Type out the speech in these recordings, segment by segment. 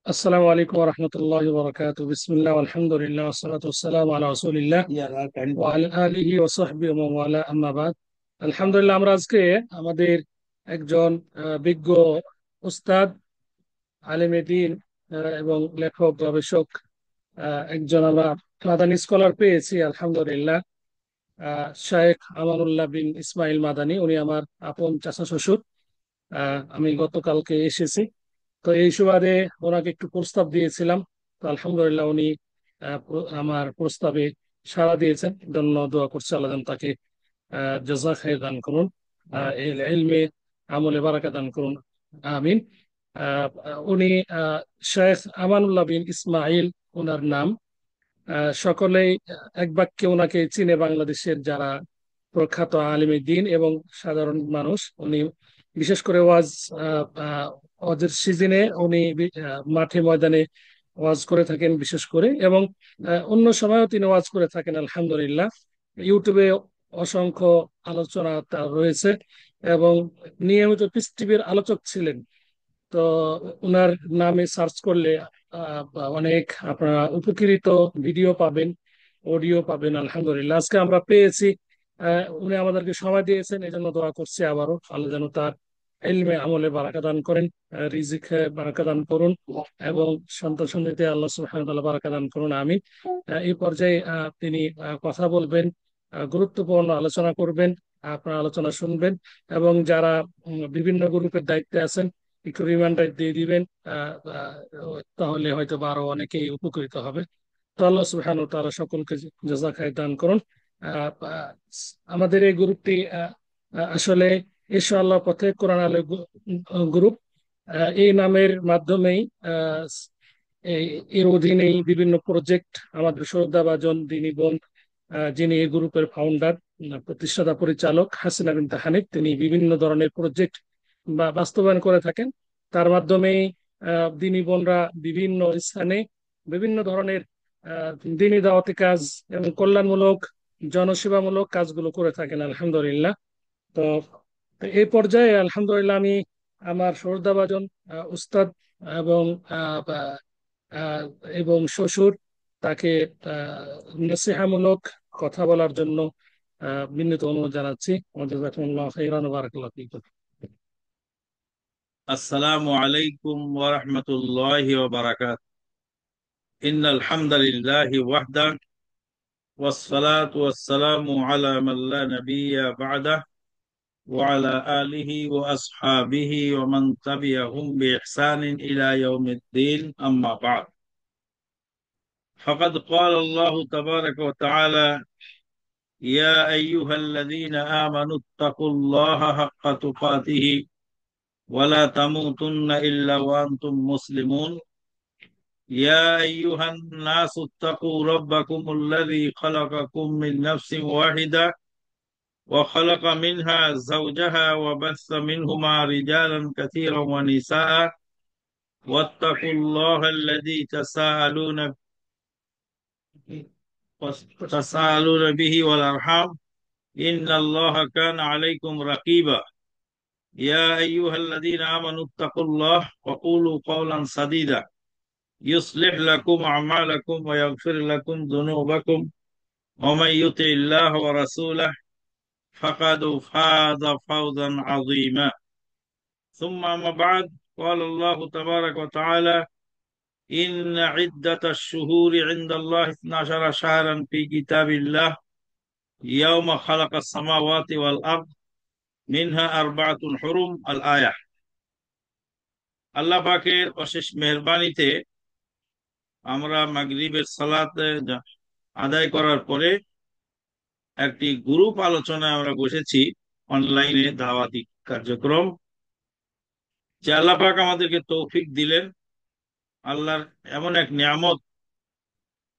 আসসালামু আলাইকুম রহমতুল্লাহ বরকাত বিসমিল্লাহ আলহামদুলিল্লাহ ওয়াসসালাতু ওয়াসসালামু আলা রাসূলিল্লাহ ওয়া আলা আলিহি ওয়া সাহবিহি ওয়া মান ওয়ালা আম্মা বাদ। আলহামদুলিল্লাহ, আমরা আজকে আমাদের একজন বিজ্ঞ উস্তাদ, আলেমে দ্বীন এবং লেখক গবেষক, একজন আমরা মাদানী স্কলার পেয়েছি আলহামদুলিল্লাহ। শায়েখ আমানুল্লাহ বিন ইসমাইল মাদানী, উনি আমার আপন চাচা শ্বশুর। আমি গতকালকে এসেছি, তো এই সুবাদে ওনাকে একটু প্রস্তাব দিয়েছিলাম। তো আলহামদুলিল্লাহ উনি আমার প্রস্তাবে সাড়া দিয়েছেন। জন্য দোয়া করছি আল্লাহ যেন তাকে জাযা খায়ের দান করুন, এই ইলমে আমলে বারাকা দান করুন, আমিন। আহ, উনি শেখ আমানুল্লাহ বিন ইসমাইল ওনার নাম। সকলেই এক বাক্যে ওনাকে চিনে, বাংলাদেশের যারা প্রখ্যাত আলিমে দ্বীন এবং সাধারণ মানুষ। উনি বিশেষ করে ওয়াজের সিজনে উনি মাঠে ময়দানে ওয়াজ করে থাকেন বিশেষ করে, এবং অন্য সময়ও তিনি ওয়াজ করে থাকেন আলহামদুলিল্লাহ। ইউটিউবে অসংখ্য আলোচনা তার রয়েছে এবং নিয়মিত পিস টিভির আলোচক ছিলেন। তো ওনার নামে সার্চ করলে অনেক আপনারা উপকৃত ভিডিও পাবেন, অডিও পাবেন আলহামদুলিল্লাহ। আজকে আমরা পেয়েছি, উনি আমাদেরকে সময় দিয়েছেন, এই জন্য দোয়া করছি আবারও আল্লাহ যেন তার ইলমে আমলে বারাকা দান করেন, রিজিকে বারাকা দান করুন এবং সন্তান সন্ততিতে আল্লাহ সুবহানাহু ওয়া তাআলা বারাকা দান করুন, আমিন। এই পর্যায়ে তিনি কথা বলবেন, গুরুত্বপূর্ণ আলোচনা করবেন, আপনার আলোচনা শুনবেন। এবং যারা বিভিন্ন গ্রুপের দায়িত্বে আছেন একটু রিমাইন্ডার দিয়ে দিবেন, তাহলে হয়তো বা আরো অনেকেই উপকৃত হবে। তো আল্লাহ সুবহানাহু ওয়া তাআলা সকলকে জাযা খায়ের দান করুন। আহ, আহ, আমাদের এই গ্রুপটি আসলে ইনশাআল্লাহ পথে কোরআন আলো গ্রুপ, এই নামের মাধ্যমেই আহ, এর অধীনেই বিভিন্ন প্রজেক্ট আমাদের শ্রদ্ধাভাজন দিনী বোন, যিনি এই গ্রুপের ফাউন্ডার, প্রতিষ্ঠাতা পরিচালক হাসিনা বিনতে হানিফ, তিনি বিভিন্ন ধরনের প্রজেক্ট বা বাস্তবায়ন করে থাকেন। তার মাধ্যমে দিনী বোনরা বিভিন্ন স্থানে বিভিন্ন ধরনের আহ, দিনী দাওয়াতি কাজ এবং কল্যাণমূলক জনসেবামূলক কাজগুলো করে থাকেন আলহামদুলিল্লাহ। তো তো এই পর্যায়ে আলহামদুলিল্লাহ আমি আমার শ্রদ্ধাভাজন উস্তাদ এবং আহ, বা- আহ, এবং শ্বশুর, তাকে নসিহামূলক কথা বলার জন্য বিনীত অনুরোধ জানাচ্ছি। জাযাকুমুল্লাহু খাইরান ওয়া বারাকাল্লাহু ফীকুম। السلام عليكم ورحمة الله وبركاته. إن الحمد لله وحده، والصلاة والسلام على من لا نبي بعده، وعلى آله وأصحابه ومن تبعهم بإحسان إلى يوم الدين. أما بعد، فقد قال الله تبارك وتعالى: يا أيها الذين آمنوا اتقوا الله حق تقاته ولا تموتن إلا وأنتم مسلمون. يا أيها الناس اتقوا ربكم الذي خلقكم من نفس واحدة وخلق منها زوجها وبث منهما رجالا كثيرا ونساء، واتقوا الله الذي تساءلون به والأرحام، إن الله كان عليكم رقيبا. يا أيها الذين آمنوا اتقوا الله وقولوا قولا سديدا يصلح لكم أعمالكم ويغفر لكم ذنوبكم، ومن يطع الله ورسوله فقد فاز فوزا عظيما. ثم ما بعد، قال الله تبارك وتعالى: إن عدة الشهور عند الله 12 شهرا في كتاب الله يوم خلق السماوات والأرض منها أربعة حرم الآية। আল্লাহ পাকের অশেষ মেহেরবানিতে আমরা মাগরিবের সালাত আদায় করার পরে একটি গ্রুপ আলোচনায় আমরা বসেছি, অনলাইনে দাওয়াতি কার্যক্রম। যে আল্লাহ পাক আমাদেরকে তৌফিক দিলেন, আল্লাহর এমন এক নিয়ামত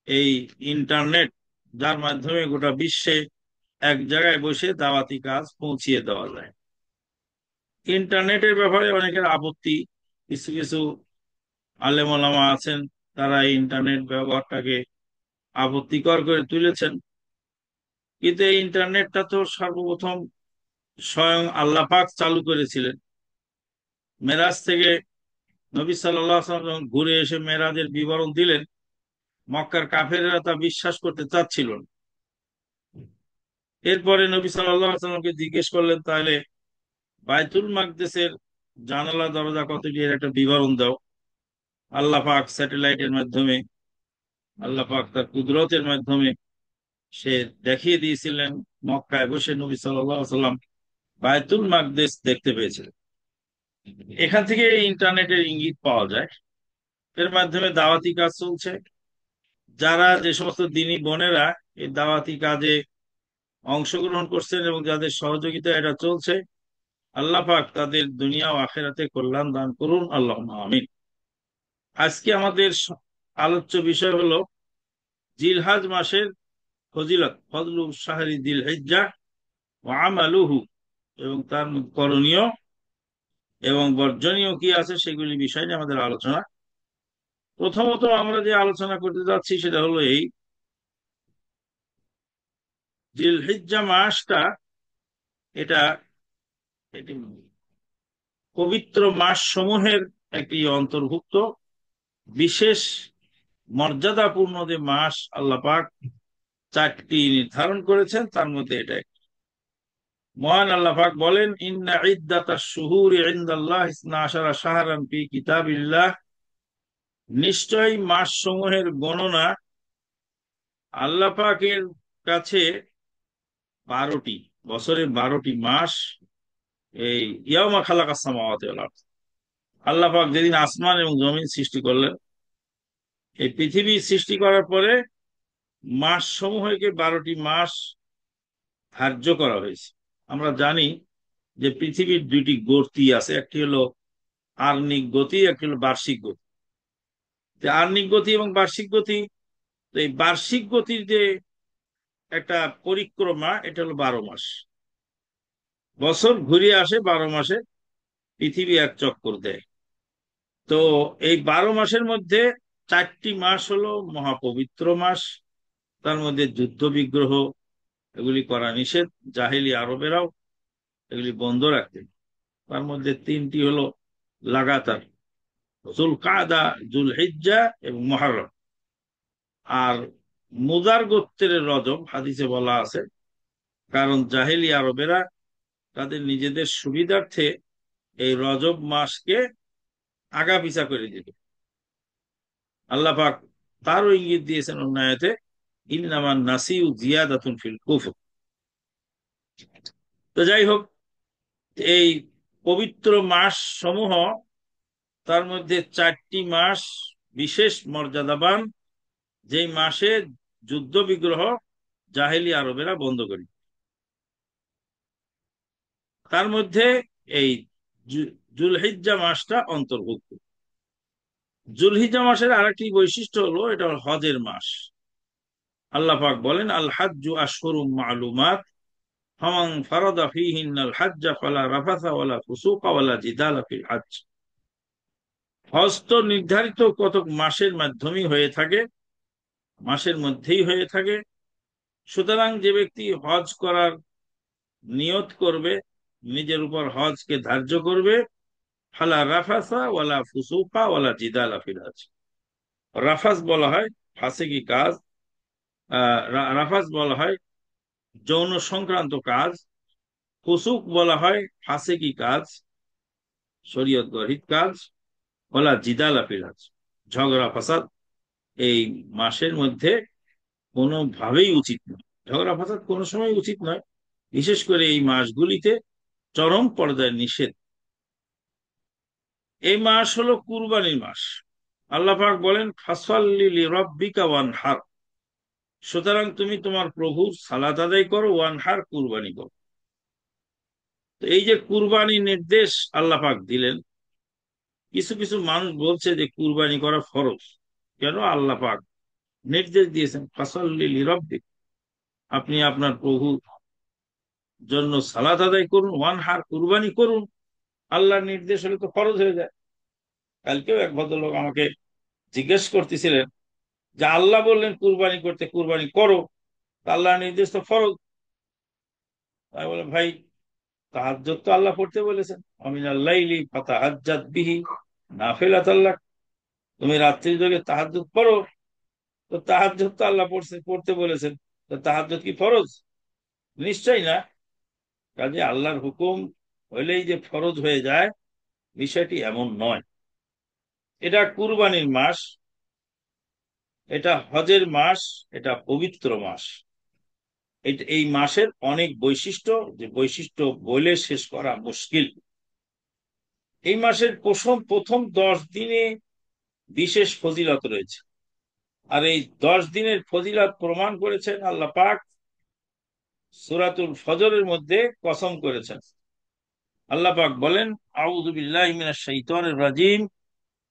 এই ইন্টারনেট, যার মাধ্যমে গোটা বিশ্বে এক জায়গায় বসে দাওয়াতি কাজ পৌঁছিয়ে দেওয়া যায়। ইন্টারনেটের ব্যাপারে অনেকের আপত্তি, কিছু কিছু আলেম ওলামা আছেন, তারা এই ইন্টারনেট ব্যবহারটাকে আপত্তিকর করে তুলেছেন। কিন্তু এই ইন্টারনেটটা তো সর্বপ্রথম স্বয়ং আল্লাহ পাক চালু করেছিলেন। মেরাজ থেকে নবী সাল্লাল্লাহু আলাইহি ওয়াসাল্লাম যখন ঘুরে এসে মেরাজের বিবরণ দিলেন, মক্কার কাফেররা তা বিশ্বাস করতে চাচ্ছিল না। এরপরে নবী সাল্লাল্লাহু আলাইহি ওয়াসাল্লামকে জিজ্ঞেস করলেন, তাহলে বাইতুল মাকদেসের জানালা দরজা কতটি, এর একটা বিবরণ দাও। আল্লাহ পাক স্যাটেলাইটের মাধ্যমে, আল্লাহ পাক তার কুদরতের মাধ্যমে সে দেখিয়ে দিয়েছিলেন, মক্কায় বসে নবী সাল্লাল্লাহু আলাইহি ওয়াসাল্লাম বায়তুল মাকদেস দেখতে পেয়েছিলেন। এখান থেকে ইন্টারনেটের ইঙ্গিত পাওয়া যায়। এর মাধ্যমে দাওয়াতি কাজ চলছে। যারা, যে সমস্ত দিনী বোনেরা এই দাওয়াতি কাজে অংশগ্রহণ করছেন এবং যাদের সহযোগিতা এটা চলছে, আল্লাহ পাক তাদের দুনিয়া ও আখিরাতে কল্যাণ দান করুন, আল্লাহুম্মা আমিন। আজকে আমাদের আলোচ্য বিষয় হলো জিলহাজ মাসের ফজিলত, ফজলু শাহরি জিল হিজ্জাহ ওয়া আমালুহু, এবং তার করণীয় এবং বর্জনীয় কি আছে সেগুলি বিষয় নিয়ে আমাদের আলোচনা। প্রথমত আমরা যে আলোচনা করতে যাচ্ছি সেটা হলো এই জিলহিজ্জা মাসটা, এটা এটি পবিত্র মাস সমূহের একটি অন্তর্ভুক্ত বিশেষ মর্যাদাপূর্ণ যে মাস আল্লাহ পাক চারটি নির্ধারণ করেছেন, তার মধ্যে এটা একটি। মহান আল্লাহ পাক বলেন, ইন্না ইদ্দাতাশ শুহুরি ইনদাল্লাহি ইসনা আশারা শাহরান ফি কিতাবিল্লাহ, নিশ্চয়ই মাস সমূহের গণনা আল্লাহ পাকের কাছে 12টি, বছরের 12টি মাস। এই ইয়াউমা খালাকাস সামাওয়াতি ওয়াল আরদ, আল্লাহ পাক যেদিন আসমান এবং জমিন সৃষ্টি করলেন, এই পৃথিবী সৃষ্টি করার পরে মাস সমূহকে 12টি মাস ধার্য করা হয়েছে। আমরা জানি যে পৃথিবীর দুইটি গতি আছে, একটি হলো আর্নিক গতি, একটি হলো বার্ষিক গতি। আর্নিক গতি এবং বার্ষিক গতি, তো এই বার্ষিক গতির যে একটা পরিক্রমা, এটা হলো 12 মাস। বছর ঘুরিয়ে আসে 12 মাসে, পৃথিবী এক চক্কর দেয়। তো এই 12 মাসের মধ্যে 4টি মাস হলো মহাপবিত্র মাস। তার মধ্যে যুদ্ধ বিগ্রহ এগুলি করা নিষেধ, জাহেলি আরবেরাও এগুলি বন্ধ রাখতেন। তার মধ্যে 3টি হলো লাগাতার, জুলকাদা, জুলহিজ্জা এবং মুহররম। আর মুদার গোত্রের রজব হাদিসে বলা আছে, কারণ জাহেলি আরবেরা তাদের নিজেদের সুবিধার্থে এই রজব মাসকে আগা পিছা করে দিত। আল্লাহ পাক তারও ইঙ্গিত দিয়েছেন অন্য আয়াতে, ইন্নামান নাসিউ জিয়াদাতুন ফিল কুফর। তো যাই হোক, এই পবিত্র মাস সমূহ, তার মধ্যে 4টি মাস বিশেষ মর্যাদাবান, যেই মাসে যুদ্ধ বিগ্রহ জাহেলি আরবেরা বন্ধ করে। তার মধ্যে এই জুলহিজ্জা মাসটা অন্তর্ভুক্ত। জুলহিজ্জা মাসের আরেকটি বৈশিষ্ট্য হলো এটা হলো হজের মাস। আল্লাহ পাক বলেন, আল হাজ্জু আশহুরুম মা'লুমাত, ফামান ফারাদা ফীহিন্নাল হাজ্জা ফালা রাফাসা ওয়ালা ফুসুকা ওয়ালা জিদালা ফিল হজ্জ। হজ তো নির্ধারিত কতক মাসের মাধ্যমেই হয়ে থাকে, মাসের মধ্যেই হয়ে থাকে। সুতরাং যে ব্যক্তি হজ করার নিয়ত করবে, নিজের উপর হজকে ধার্য করবে, ফালা রাফাসা ওয়ালা ফুসুকা ওয়ালা জিদালা ফিল হজ্জ। রাফাস বলা হয় ফাসিকি কাজ, রাফাস বলা হয় যৌন সংক্রান্ত কাজ, ফুসুক বলা হয় ফাসিকি কাজ, শরীয়ত গরহিত কাজ, ওয়ালা জিদালা ফিল হজ্জ, ঝগড়া ফাসাদ এই মাসের মধ্যে কোনোভাবেই উচিত নয়। ঝগড়া ফাসাদ কোনো সময় উচিত নয়, বিশেষ করে এই মাসগুলিতে চরম পর্যায়ে নিষেধ। এই মাস হলো কুরবানির মাস। আল্লাহ পাক বলেন, ফাসল্লি লিরাব্বিকা ওয়ানহার, সুতরাং তুমি তোমার প্রভুর সালাত আদায় করো, ওয়ানহার, কুরবানি করো। তো এই যে কুরবানি নির্দেশ আল্লাহ পাক দিলেন, কিছু কিছু মানুষ বলছে যে কুরবানি করা ফরজ। কেন? আল্লাহ পাক নির্দেশ দিয়েছেন, ফাসল্লি লিরাব্বিক, আপনি আপনার প্রভুর জন্য সালাত আদায় করুন, ওয়ানহার, কুরবানি করুন। আল্লাহর নির্দেশ হলে তো ফরজ হয়ে যায়। কালকেও এক ভদ্রলোক আমাকে জিজ্ঞেস করতেছিলেন যে আল্লাহ বললেন কুরবানি করতে, কুরবানি করো, আল্লাহর নির্দেশ তো ফরজ। তাই বলে, ভাই, তাহাজ্জুদ তো আল্লাহ পড়তে বলেছেন, আমিনাল লাইলি ফাতাহাজ্জাত বিহি, নাফিলাত আল্লাহ, তুমি রাত্রি যোগে তাহাজ্জুদ পড়ো, তো তাহাজ্জুদ তো আল্লাহ পড়তে বলেছেন, তো তাহাজ্জুদ কি ফরজ? নিশ্চয়ই না। কাজে আল্লাহর হুকুম হইলেই যে ফরজ হয়ে যায়, বিষয়টি এমন নয়। এটা কুরবানির মাস, এটা হজের মাস, এটা পবিত্র মাস। এই মাসের অনেক বৈশিষ্ট্য, যে বৈশিষ্ট্য বলে শেষ করা মুশকিল। এই মাসের প্রথম প্রথম 10 দিনে বিশেষ ফজিলত রয়েছে, আর এই 10 দিনের ফজিলত প্রমাণ করেছেন আল্লাহ পাক সূরাতুল ফজরের মধ্যে কসম করেছেন। আল্লাহ পাক বলেন, আউযু বিল্লাহি মিনাশ শাইতানির রাজিম,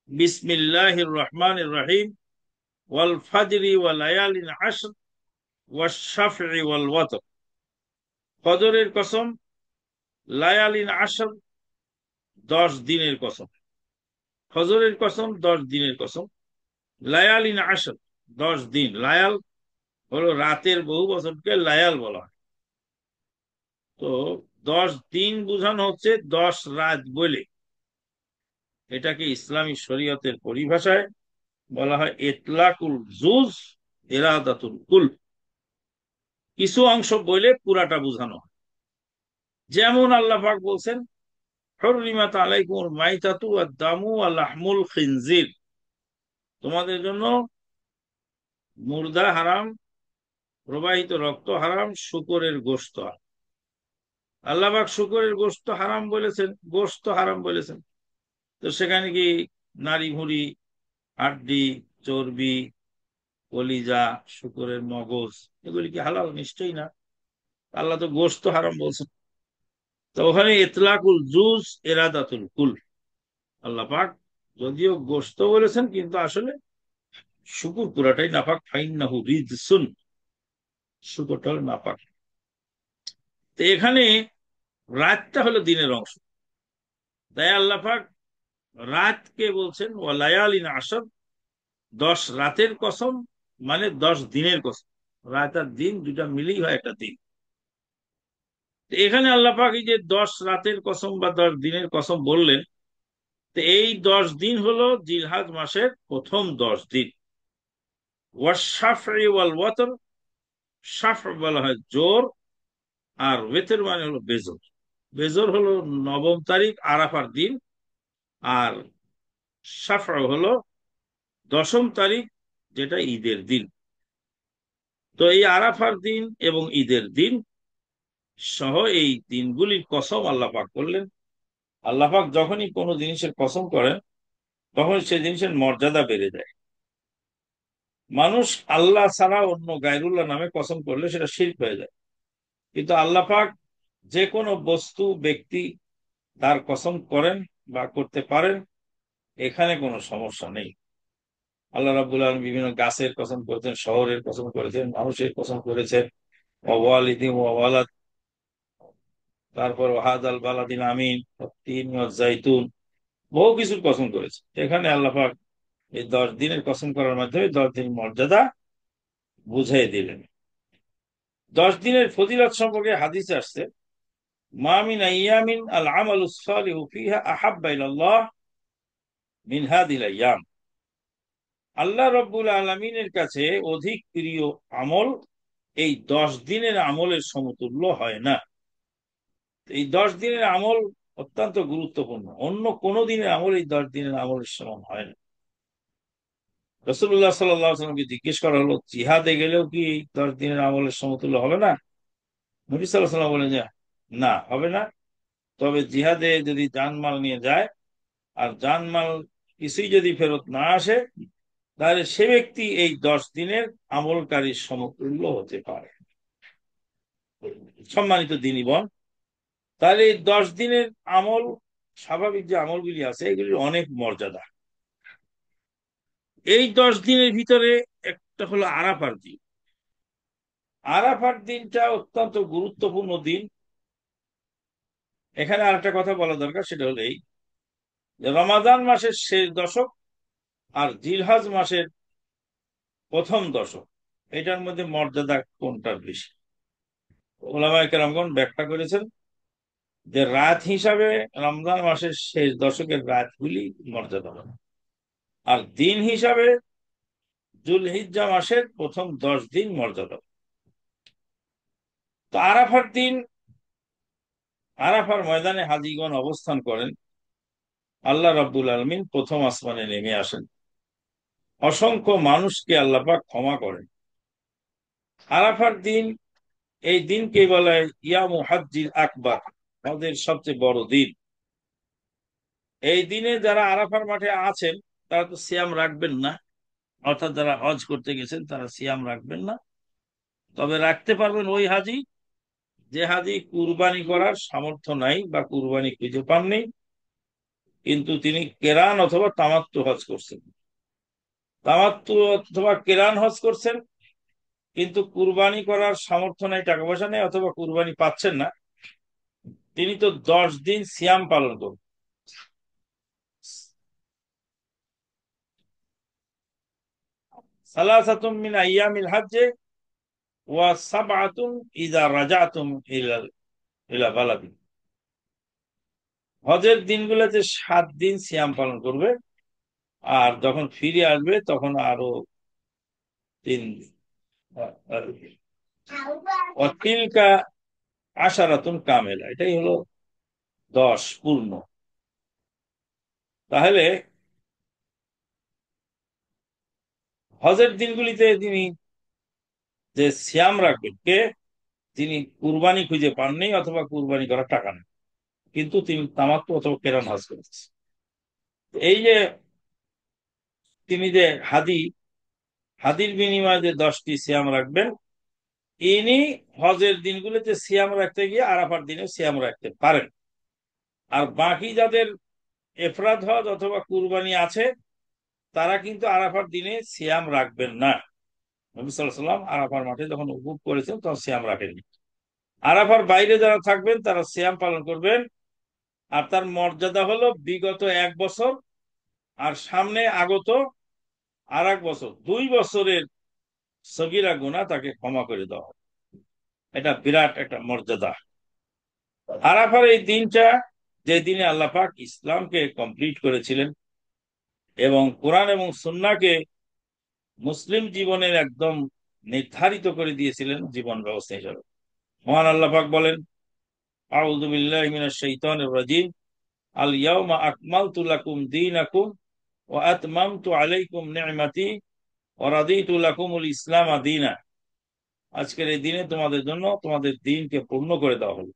বিসমিল্লাহির রহমানির রহিম, ওয়াল ফাজরি ওয়া লায়ালিন আশর ওয়াশ শাফঈ ওয়াল ওয়াতর। ফজরের কসম, লায়ালিন আশর 10 দিনের কসম। ফজরের কসম 10 দিনের কসম, লায়ালিন আশর 10 দিন। লায়াল হলো রাতের বহু বচনকে লায়াল বলা হয়। তো 10 দিন বোঝানো হচ্ছে 10 রাত বলে। এটাকে ইসলামী শরীয়তের পরিভাষায় বলা হয় ইতলাকুল জুজ ইরাদাতুল কুল। কিছু অংশ বলে পুরাটা বোঝানো হয়। যেমন আল্লাহ পাক বলছেন, হুররিমাত আলাইকুমুল মাইতাতু ওয়াদ দামু ওয়া লাহমুল খিনজির, তোমাদের জন্য মুর্দা হারাম, প্রবাহিত রক্ত হারাম, শূকরের গোশত হারাম। আল্লাহ পাক শূকরের গোশত হারাম বলেছেন, গোশত হারাম বলেছেন, তো সেখানে কি নাড়ি ভুঁড়ি, হাড্ডি, চর্বি, কলিজা, শূকরের মগজ, এগুলি কি হালাল? নিশ্চয়ই না। আল্লাহ তো গোশত হারাম বলছেন। তো ওখানে ইতলাকুল জুজ ইরাদাতুল কুল। আল্লাহ পাক যদিও গোশত বলেছেন, কিন্তু আসলে শুকুর পুরাটাই নাপাক। ফাইন্নাহু রিজসুন, শুকুরটা হলো নাপাক। তো এখানে রাতটা হলো দিনের অংশ, তাই আল্লাহ পাক রাতকে বলছেন ওয়ালায়ালিন আশর, 10 রাতের কসম, মানে 10 দিনের কসম। রাত আর দিন দুটা মিলেই হয় একটা দিন। এখানে আল্লাহ পাক এই যে 10 রাতের কসম বা 10 দিনের কসম বললেন, তো এই 10 দিন হলো জিলহাজ মাসের প্রথম 10 দিন। ওয়াশাফঈ ওয়াল ওয়াতর, শাফ বলা হয় জোর, আর ওয়েতর মানে হলো বেজর। বেজর হলো 9ম তারিখ আরাফার দিন, আর শাফ হলো 10ম তারিখ, যেটা ঈদের দিন। তো এই আরাফার দিন এবং ঈদের দিন সহ এই দিনগুলির কসম আল্লাহ পাক করলেন। আল্লাহ পাক যখনই কোনো জিনিসের কসম করেন, তখন সেই জিনিসের মর্যাদা বেড়ে যায়। মানুষ আল্লাহ ছাড়া অন্য গায়রুল্লাহ নামে কসম করলে সেটা শিরক হয়ে যায়। কিন্তু আল্লাহ পাক যে কোনো বস্তু, ব্যক্তি তার কসম করেন বা করতে পারেন, এখানে কোনো সমস্যা নেই। আল্লাহ রাব্বুল আলামিন বিভিন্ন গাছের কসম করেছেন, শহরের কসম করেছেন, মানুষের কসম করেছেন, ওয়ালিদিন ওয়ালাদ, তারপর হাদাল বালাদিন আমিন, তিন জাইতুন, বহু কিছুর কসম করেছে। এখানে আল্লাহ পাক এই 10 দিনের কসম করার মাধ্যমে 10 দিন মর্যাদা বুঝাই দিলেন। 10 দিনের ফজিলত সম্পর্কে হাদিসে আসছে, মা মিন আইয়ামিন আল আমালুস সালিহু ফিহা আহাব্বা ইলাল্লাহ মিন হাদিল আইয়াম। আল্লাহ রাব্বুল আলামিনের কাছে অধিক প্রিয় আমল এই 10 দিনের আমলের সমতুল্য হয় না। এই 10 দিনের আমল অত্যন্ত গুরুত্বপূর্ণ, অন্য কোনো দিনের আমল এই 10 দিনের আমলের সমান হয় না। রাসূলুল্লাহ সাল্লাল্লাহু আলাইহি ওয়াসাল্লামকে জিজ্ঞেস করা হলো, জিহাদে গেলেও কি 10 দিনের আমলের সমতুল্য হবে না? নবী সাল্লাল্লাহু আলাইহি ওয়াসাল্লাম বলেন যে না, হবে না। তবে জিহাদে যদি জানমাল নিয়ে যায়, আর জানমাল কিছুই যদি ফেরত না আসে, তাহলে সে ব্যক্তি এই 10 দিনের আমলকারীর সমতুল্য হতে পারে। সম্মানিত দিনী বোন, তাহলে এই 10 দিনের আমল, স্বাভাবিক যে আমলগুলি আছে, এগুলির অনেক মর্যাদা। এই 10 দিনের ভিতরে একটা হলো আরাফার দিন। আরাফার দিনটা অত্যন্ত গুরুত্বপূর্ণ দিন। এখানে আরেকটা কথা বলা দরকার, সেটা হলো এই যে রমাদান মাসের শেষ দশক আর জিলহজ মাসের প্রথম দশক, এটার মধ্যে মর্যাদা কোনটার বেশি? ওলামায়ে কেরামগণ ব্যাখ্যা করেছেন যে রাত হিসাবে রমজান মাসের শেষ দশকের রাতগুলি মর্যাদাবান, আর দিন হিসাবে যুলহিজ্জা মাসের প্রথম 10 দিন মর্যাদা। তো আরাফার দিন আরাফার ময়দানে হাজীগণ অবস্থান করেন। আল্লাহ রাব্বুল আলামিন প্রথম আসমানে নেমে আসেন, অসংখ্য মানুষকে আল্লাহ পাক ক্ষমা করেন। আরাফার দিন, এই দিনকে বলা হয় ইয়ামু হাজ্জিল আকবার, হজের সবচেয়ে বড় দিন। এই দিনে যারা আরাফার মাঠে আছেন তারা তো সিয়াম রাখবেন না, অর্থাৎ যারা হজ করতে গেছেন তারা সিয়াম রাখবেন না। তবে রাখতে পারবেন ওই হাজি, যে হাজি কুরবানি করার সামর্থ্য নাই বা কুরবানি খুঁজে পাননি, কিন্তু তিনি কেরান অথবা তামাত্তু হজ করছেন। তামাত্তু অথবা কেরান হজ করছেন, কিন্তু কুরবানি করার সামর্থ্য নাই, টাকা পয়সা নেই, অথবা কুরবানি পাচ্ছেন না, তিনি তো 10 দিন সিয়াম পালন করবেন। সালাসাতুম মিন আইয়ামিল হজ্জে ওয়া সাবআতুন ইযা রাজাতুম ইলা বালাদি। হজের দিনগুলোতে 7 দিন সিয়াম পালন করবে, আর যখন ফিরে আসবে তখন আরো 3 দিন। অতিলকা আশারাতুন কামেলা, এটাই হলো 10 পূর্ণ। তাহলে হজের দিনগুলিতে তিনি যে সিয়াম রাখবেন, কে? তিনি কুরবানি খুঁজে পাননি অথবা কুরবানি করার টাকা নেই, কিন্তু তিনি তামাত্তু অথবা কেরান হজ করেছেন। এই যে তিনি যে হাদির বিনিময়ে যে 10টি সিয়াম রাখবেন, ইনি হজের দিনগুলোতে সিয়াম রাখতে গিয়ে আরাফার দিনে সিয়াম রাখতে পারেন। আর বাকি যাদের এফরাদ হজ অথবা কুরবানি আছে, তারা কিন্তু আরাফার দিনে সিয়াম রাখবেন না। নবী সাল্লাল্লাহু আলাইহি ওয়াসাল্লাম আরাফার মাঠে যখন উকুফ করেছেন তখন সিয়াম রাখেননি। আরাফার বাইরে যারা থাকবেন তারা সিয়াম পালন করবেন, আর তার মর্যাদা হলো বিগত 1 বছর আর সামনে আগত আর 1 বছর, 2 বছরের সগীরা গুনাহ তাকে ক্ষমা করে দেওয়া হবে। এটা বিরাট একটা মর্যাদা। আরাফার এই দিনটা, যে দিনে আল্লাহ পাক ইসলামকে কমপ্লিট করেছিলেন এবং কোরআন এবং সুন্নাহকে মুসলিম জীবনের একদম নির্ধারিত করে দিয়েছিলেন জীবন ব্যবস্থা হিসাবে। মহান আল্লাহ পাক বলেন, আউযু বিল্লাহি মিনাশ শাইতানির রাজিম, আল ইয়াউমা আকমালতু লাকুম দীনাকুম ওয়া আতমামতু আলাইকুম নি'মাতি ওয়া রাদিতু লাকুমুল ইসলাম দীনা। আজকের এই দিনে তোমাদের জন্য তোমাদের দ্বীনকে পূর্ণ করে দেওয়া হলো।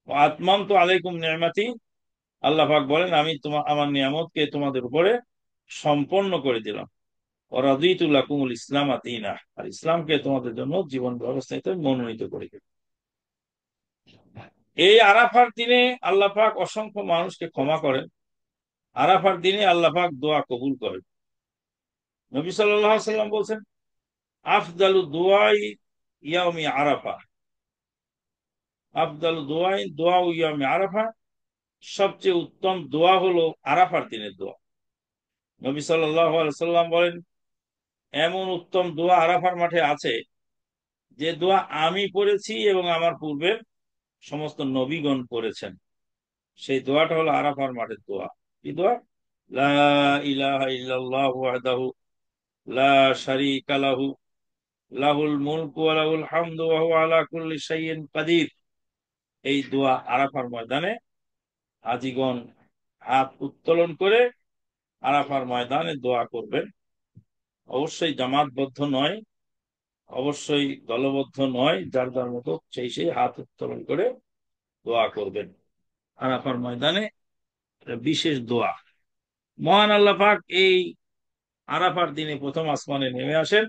ওয়া আতমামতু আলাইকুম নি'মাতি, আল্লাহ পাক বলেন আমি আমার নিয়ামতকে তোমাদের উপরে সম্পন্ন করে দিলাম। ওয়া রাদিতু লাকুমুল ইসলাম দীনা, আর ইসলামকে তোমাদের জন্য জীবন ব্যবস্থা হিসেবে মনোনীত করে দিলাম। এই আরাফার দিনে আল্লাহ পাক অসংখ্য মানুষকে ক্ষমা করেন। আরাফার দিনে আল্লাহ পাক দোয়া কবুল করেন। নবী সাল্লাল্লাহু আলাইহি ওয়াসাল্লাম বলছেন, আফদালু দুআই ইয়াউমি আরাফা, আফদালু দোয়া ইয়াউমি আরাফা, সবচেয়ে উত্তম দোয়া হলো আরাফার দিনের দোয়া। নবী সাল্লাল্লাহু আলাইহি ওয়াসাল্লাম বলেন, এমন উত্তম দোয়া আরাফার মাঠে আছে যে দোয়া আমি পড়েছি এবং আমার পূর্বের সমস্ত নবীগণ পড়েছেন। সেই দোয়াটা হলো আরাফার মাঠের দোয়া। কি দোয়া? লা ইলাহা ইল্লাল্লাহু ওয়াহদাহু লা শারীকা লাহু লাহুল মুলকু ওয়া লাহুল হামদু ওয়া হুয়া আলা কুল্লি শাইইন কাদির। এই দোয়া আরাফার ময়দানে হাজীগণ হাত উত্তোলন করে আরাফার ময়দানে দোয়া করবেন। অবশ্যই জামাতবদ্ধ নয়, অবশ্যই দলবদ্ধ নয়, যার যার মতো সেই হাত উত্তোলন করে দোয়া করবেন আরাফার ময়দানে। বিশেষ দোয়া। মহান আল্লাহ পাক এই আরাফার দিনে প্রথম আসমানে নেমে আসেন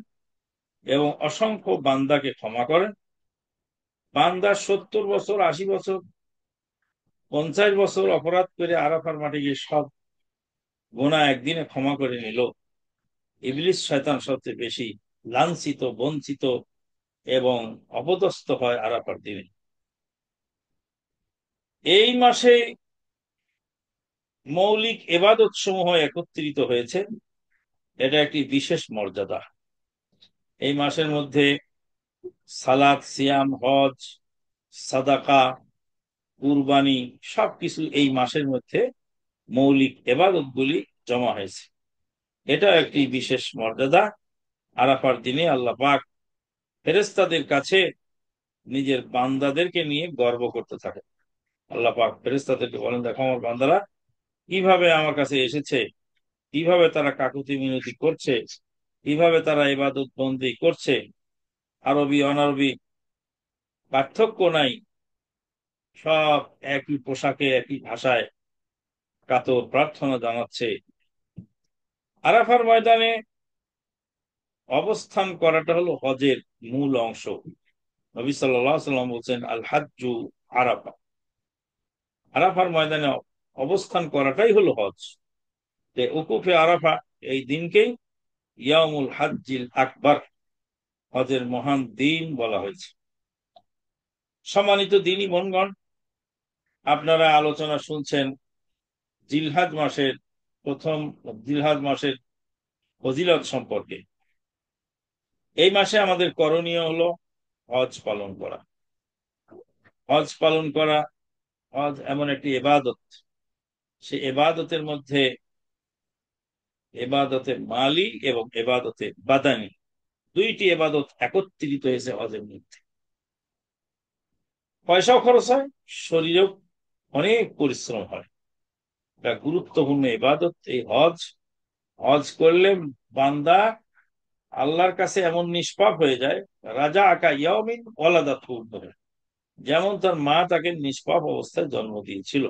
এবং অসংখ্য বান্দাকে ক্ষমা করেন। বান্দা 70 বছর, 80 বছর, 50 বছর অপরাধ করে আরাফার মাঠে গিয়ে সব গুনাহ একদিনে ক্ষমা করে নিল। ইবলিস শয়তান সবচেয়ে বেশি লাঞ্ছিত, বঞ্চিত এবং অপদস্থ হয় আরাফার দিনে। এই মাসে মৌলিক ইবাদত সমূহ একত্রিত হয়েছে, এটা একটি বিশেষ মর্যাদা। এই মাসের মধ্যে সালাত, সিয়াম, হজ, সাদাকা, কুরবানি সবকিছু এই মাসের মধ্যে মৌলিক ইবাদত গুলি জমা হয়েছে। এটা একটি বিশেষ মর্যাদা। আরাফার দিনে আল্লাহ পাক ফেরেশতাদের কাছে নিজের বান্দাদেরকে নিয়ে গর্ব করতে থাকে। আল্লাহ পাক ফেরেশতাদেরকে বলেন, দেখো আমার বান্দারা কিভাবে আমার কাছে এসেছে, কিভাবে তারা কাকুতি মিনতি করছে, কিভাবে তারা ইবাদত বন্দি করছে। আরবি অনারবি পার্থক্য নাই, সব একই পোশাকে একই ভাষায় কাতর প্রার্থনা জানাচ্ছে। আরাফার ময়দানে অবস্থান করাটা হলো হজের মূল অংশ। নবী সাল্লাল্লাহু আলাইহি ওয়াসাল্লাম বলছেন, আল হাজ্জু আরাফা। আরাফার ময়দানে অবস্থান করাটাই হলো হজ। যে উকুফে আরাফা, এই দিনকেই ইয়াউমুল হাজ্জিল আকবার, হজের মহান দিন বলা হয়েছে। সম্মানিত দিনী বোনগণ, আপনারা আলোচনা শুনছেন জিলহাজ মাসের প্রথম, জিলহাজ মাসের ফজিলত সম্পর্কে। এই মাসে আমাদের করণীয় হলো হজ পালন করা। হজ পালন করা, হজ এমন একটি ইবাদত, সেই ইবাদতের মধ্যে ইবাদতে মালি এবং ইবাদতে বাদানি, দুইটি ইবাদত একত্রিত হয়েছে হজের মধ্যে। পয়সাও খরচ হয়, শরীরেও অনেক পরিশ্রম হয়। এটা গুরুত্বপূর্ণ ইবাদত এই হজ। হজ করলে বান্দা আল্লাহর কাছে এমন নিষ্পাপ হয়ে যায়, রাজা আকা ইয়ামিন ওয়ালাদাতহু, যেমন তার মা তাকে নিষ্পাপ অবস্থায় জন্ম দিয়েছিল।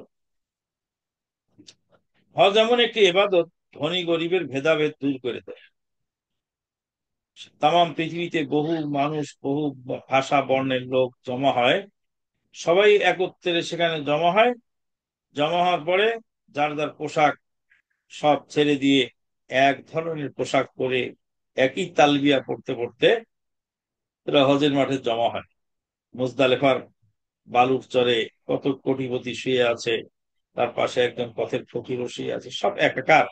হজ এমন একটি ইবাদত, ধনী গরিবের ভেদাভেদ দূর করে দেয়। তামাম পৃথিবীতে বহু মানুষ, বহু ভাষা বর্ণের লোক জমা হয়, সবাই একত্রে সেখানে জমা হয়। জমা হওয়ার পরে যার যার পোশাক সব ছেড়ে দিয়ে এক ধরনের পোশাক পরে একই তালবিয়া পড়তে পড়তে এরা হজের মাঠে জমা হয়। মুজদালেফার বালুর চরে কত কোটিপতি শুয়ে আছে, তার পাশে একজন পথের ফকিরও শুয়ে আছে, সব একাকার।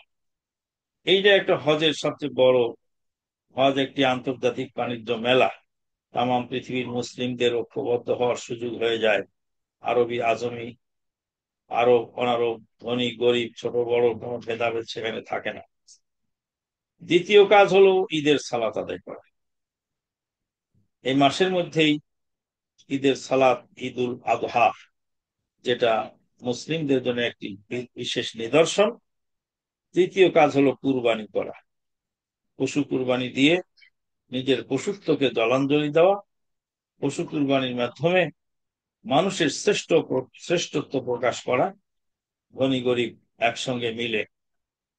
এইটা একটা হজের সবচেয়ে বড়। হজ একটি আন্তর্জাতিক বাণিজ্য মেলা। তামাম পৃথিবীর মুসলিমদের ঐক্যবদ্ধ হওয়ার সুযোগ হয়ে যায়। আরবি আজমি, আরব অনারব, ধনী গরিব, ছোট বড় কোনো ভেদাভেদ সেখানে থাকে না। দ্বিতীয় কাজ হলো ঈদের সালাত আদায় করা। এই মাসের মধ্যেই ঈদের সালাত, ঈদুল আদহা, যেটা মুসলিমদের জন্য একটি বিশেষ নিদর্শন। তৃতীয় কাজ হলো কুরবানি করা, পশু কুরবানি দিয়ে নিজের পশুত্বকে জলাঞ্জলি দেওয়া। পশু কুরবানির মাধ্যমে মানুষের শ্রেষ্ঠত্ব প্রকাশ করা। ধনী গরিব একসঙ্গে মিলে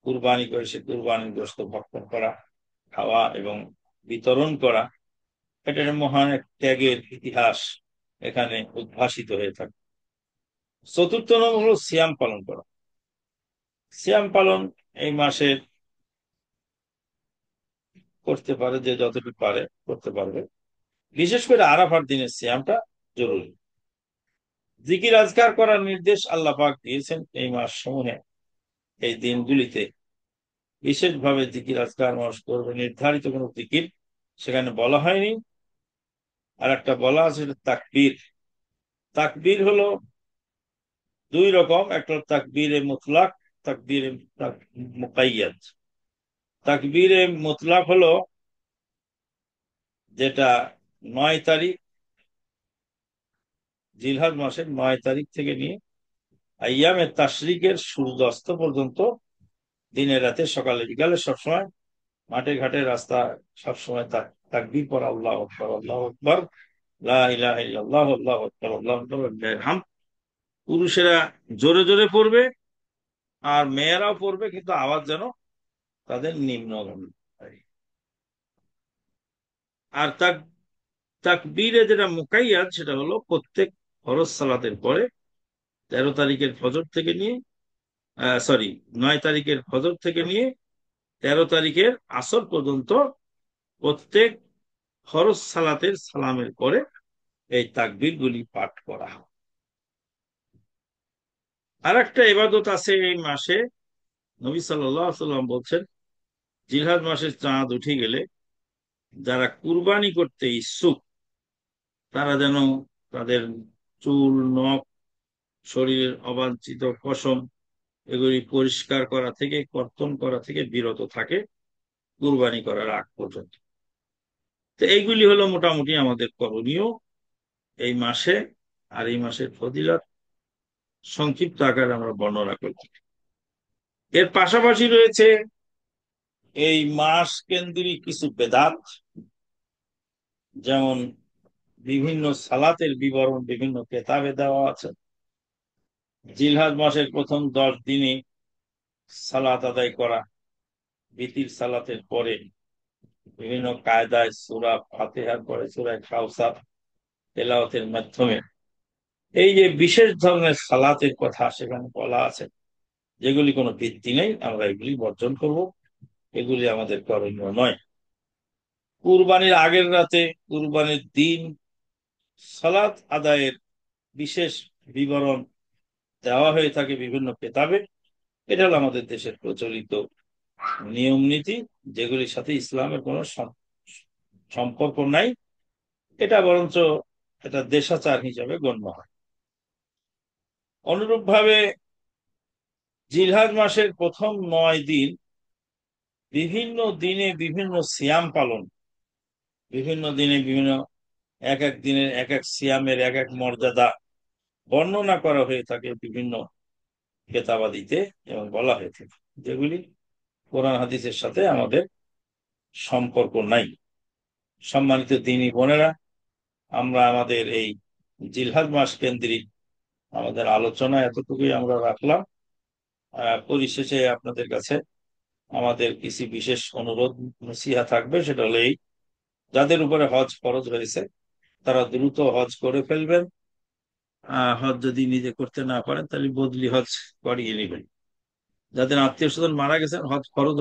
কুরবানি করে সে কুরবানির গোশত ভক্ষণ করা, খাওয়া এবং বিতরণ করা, এটা মহান এক ত্যাগের ইতিহাস এখানে উদ্ভাসিত হয়ে থাকে। চতুর্থ নম্বর হলো সিয়াম পালন করা। সিয়াম পালন এই মাসে করতে পারে, যে যতটুকু পারে করতে পারবে। বিশেষ করে আরাফার দিনের সিয়ামটা জরুরি। জিকির আজকার করার নির্দেশ আল্লাহ পাক দিয়েছেন এই মাস সমূহে। এই দিনগুলিতে বিশেষভাবে জিকির আজকার মানুষ করবে। নির্ধারিত কোনো জিকির সেখানে বলা হয়নি। আর একটা বলা আছে তাকবীর। তাকবীর হলো দুই রকম, একটা তাকবীরে মুতলাক, তাকবীরে মুকাইয়াদ। তাকবীরে মুতলাক হলো যেটা 9 তারিখ, জিলহজ মাসের 9 তারিখ থেকে নিয়ে আইয়ামে তাশরিকের সূর্যাস্ত পর্যন্ত, দিনে রাতে সকালে বিকালে সবসময় মাঠে ঘাটে রাস্তা সবসময় তাকবীর পড়া, আল্লাহু আকবার আল্লাহু আকবার, লা ইলাহা ইল্লাল্লাহ আল্লাহু আকবার আল্লাহু আকবার ওয়ালিল্লাহিল হামদ। পুরুষেরা জোরে জোরে পড়বে আর মেয়েরাও পড়বে, কিন্তু আওয়াজ যেন তাদের নিম্নগামী হয়। আর তাকবীরে যেটা মুকাইয়াদ, সেটা হলো প্রত্যেক ফরজ সালাতের পরে 13 তারিখের ফজর থেকে নিয়ে, 9 তারিখের ফজর থেকে নিয়ে 13 তারিখের আসর পর্যন্ত প্রত্যেক ফরজ সালাতের সালামের পরে এই তাকবীর গুলি পাঠ করা হয়। আর একটা ইবাদত আছে এই মাসে। নবী সাল্লাল্লাহু আলাইহি ওয়াসাল্লাম বলছেন, জিলহজ মাসের চাঁদ উঠে গেলে যারা কুরবানি করতে ইচ্ছুক তারা যেন তাদের চুল, নখ শরীরের অবাঞ্ছিত পশম এগুলি পরিষ্কার করা থেকে, কর্তন করা থেকে বিরত থাকে কুরবানি করার আগ পর্যন্ত। তো এইগুলি হলো মোটামুটি আমাদের করণীয় এই মাসে। আর এই মাসের ফজিলত সংক্ষিপ্ত আকারে আমরা বর্ণনা করছি। এর পাশাপাশি রয়েছে এই মাস কেন্দ্রিক কিছু বেদাত, যেমন বিভিন্ন সালাতের বিবরণ বিভিন্ন কেতাবে দেওয়া আছে। জিলহজ মাসের প্রথম 10 দিনে সালাত আদায় করা, বিতির সালাতের পরে বিভিন্ন কায়দায় সূরা ফাতিহার পরে সূরা কাউসার তেলাওয়াতের মাধ্যমে এই যে বিশেষ ধরনের সালাতের কথা সেখানে বলা আছে, যেগুলি কোনো ভিত্তি নেই, আমরা এগুলি বর্জন করব, এগুলি আমাদের করণীয় নয়। কুরবানির আগের রাতে, কুরবানির দিন সালাত আদায়ের বিশেষ বিবরণ দেওয়া হয়ে থাকে বিভিন্ন কিতাবে। এটা হলো আমাদের দেশের প্রচলিত নিয়ম নীতি, যেগুলির সাথে ইসলামের কোনো সম্পর্ক নাই। এটা বরঞ্চ এটা দেশাচার হিসাবে গণ্য হয়। অনুরূপভাবে জিলহজ মাসের প্রথম 9 দিন বিভিন্ন দিনে বিভিন্ন সিয়াম পালন, বিভিন্ন দিনে বিভিন্ন এক এক দিনের এক এক সিয়ামের এক এক মর্যাদা বর্ণনা করা হয়ে থাকে বিভিন্ন কেতাবাদিতে, এবং বলা হয়ে থাকে যেগুলি কোরআন হাদিসের সাথে আমাদের সম্পর্ক নাই। সম্মানিত দ্বীনী বোনেরা, আমরা আমাদের এই জিলহজ মাস কেন্দ্রিক আমাদের আলোচনা এতটুকুই আমরা রাখলাম। পরিশেষে আপনাদের কাছে আমাদের কিছু বিশেষ অনুরোধ নসিহা থাকবে, সেটা হলো এই: যাদের উপরে হজ ফরজ হয়েছে তারা দ্রুত হজ করে ফেলবেন। হজ যদি নিজে করতে না পারেন তাহলে বদলি হজ করিয়ে নেবেন। যাদের আত্মীয় স্বজন মারা গেছেন হজ ফরজ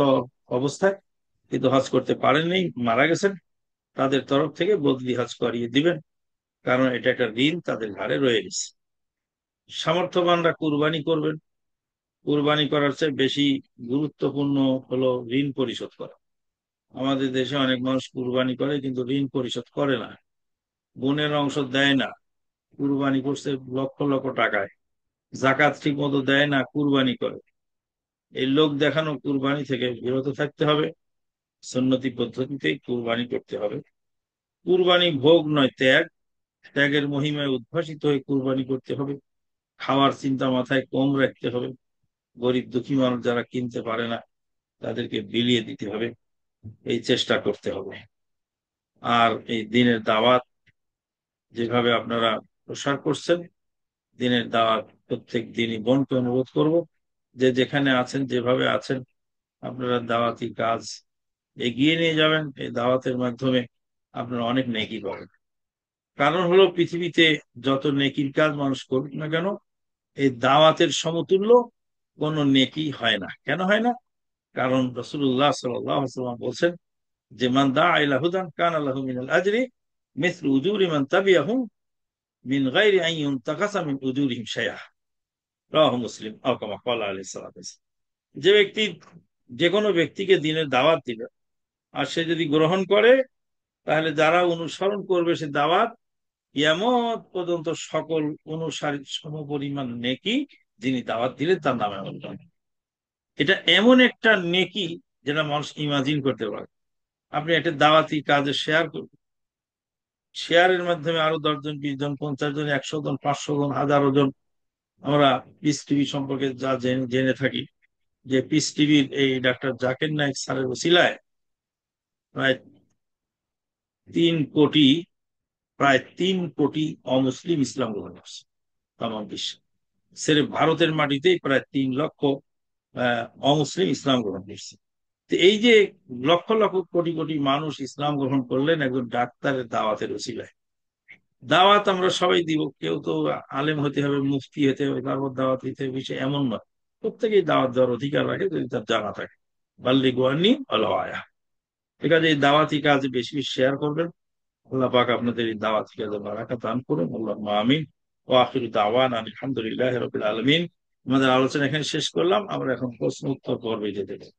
অবস্থায় কিন্তু হজ করতে পারেননি, মারা গেছেন, তাদের তরফ থেকে বদলি হজ করিয়ে দিবেন, কারণ এটা একটা ঋণ তাদের ঘাড়ে রয়ে গেছে। সামর্থ্যবানরা কুরবানি করবেন। কুরবানি করার চেয়ে বেশি গুরুত্বপূর্ণ হলো ঋণ পরিশোধ করা। আমাদের দেশে অনেক মানুষ কুরবানি করে কিন্তু ঋণ পরিশোধ করে না, বোনের অংশ দেয় না, কুরবানি করছে লক্ষ লক্ষ টাকায়, জাকাত ঠিক মতো দেয় না, কুরবানি করে। এই লোক দেখানো কুরবানি থেকে বিরত থাকতে হবে, সুন্নতি পদ্ধতিতেই কুরবানি করতে হবে। কুরবানি ভোগ নয় ত্যাগ, ত্যাগের মহিমায় উদ্ভাসিত হয়ে কুরবানি করতে হবে। খাওয়ার চিন্তা মাথায় কম রাখতে হবে, গরিব দুঃখী মানুষ যারা কিনতে পারে না তাদেরকে বিলিয়ে দিতে হবে, এই চেষ্টা করতে হবে। আর এই দিনের দাওয়াত যেভাবে আপনারা প্রসার করছেন, দিনের দাওয়াত প্রত্যেক দিনই বোনকে অনুরোধ করব যে যেখানে আছেন যেভাবে আছেন আপনারা দাওয়াতি কাজ এগিয়ে নিয়ে যাবেন। এই দাওয়াতের মাধ্যমে আপনারা অনেক নেকি পাবেন। কারণ হলো পৃথিবীতে যত নেকির কাজ মানুষ করুক না কেন, এই দাওয়াতের সমতুল্য কোন নেকি হয় না। কেন হয় না? কারণ রাসূলুল্লাহ সাল্লাল্লাহু আলাইহি ওয়াসাল্লাম বলছেন যে মান দাআ ইলা হুদান কানা লাহু মিনাল আজরি মিসলু উজুরি মান তাবিআহু মিন গায়রি আন ইউনতাকাসা মিন উজুরিহিম শাইআ। রাওয়াহু মুসলিম আও কামা ক্বালা আলাইহিস সালাতু ওয়াস সালাম। যে ব্যক্তি যে কোনো ব্যক্তিকে দ্বীনের দাওয়াত দিবে আর সে যদি গ্রহণ করে, তাহলে যারা অনুসরণ করবে সে দাওয়াত, কিয়ামত পর্যন্ত সকল অনুসারীর সমপরিমাণ নেকি যিনি দাওয়াত দিলেন তার নামে আমল। এটা এমন একটা নেকি যেটা মানুষ ইমাজিন করতে পারে। আপনি একটা দাওয়াতি কাজে শেয়ার করবেন, শেয়ারের মাধ্যমে আরো 10 জন 20 জন 50 জন 100 জন 500 জন 1000 জন। আমরা পিস টিভি সম্পর্কে যা জেনে থাকি যে পিস টিভির এই ডাক্তার জাকির নায়েক স্যারের ওসিলায় প্রায় 3 কোটি প্রায় 3 কোটি অমুসলিম ইসলাম গ্রহণ করছে তাম বিশ্বে। সেরে ভারতের মাটিতেই প্রায় 3 লক্ষ অমুসলিম ইসলাম গ্রহণ করছে। তো এই যে লক্ষ লক্ষ কোটি কোটি মানুষ ইসলাম গ্রহণ করলেন একজন ডাক্তারের দাওয়াতের ওসিলায়। দাওয়াত আমরা সবাই দিব, কেউ তো আলেম হতে হবে, মুফতি হতে হবে, তারপর দাওয়াত দিতে হবে, বিষয় এমন নয়। প্রত্যেকেই দাওয়াত দেওয়ার অধিকার রাখে যদি তার জানা থাকে। বাল্লিগু আন্নী ওয়ালাউ আয়া। ঠিক আছে, এই দাওয়াতি কাজ বেশি বেশি শেয়ার করবেন। আল্লাহ পাক আপনাদের এই দাওয়াতি কাজে বারাকাত দান করুন, আল্লাহুম্মা আমিন। ওয়া আখিরু দাওয়ানা আলহামদুলিল্লাহি রাব্বিল আলামিন। আমাদের আলোচনা এখানে শেষ করলাম, আমরা এখন প্রশ্ন উত্তর পর্বে যেতে চাই।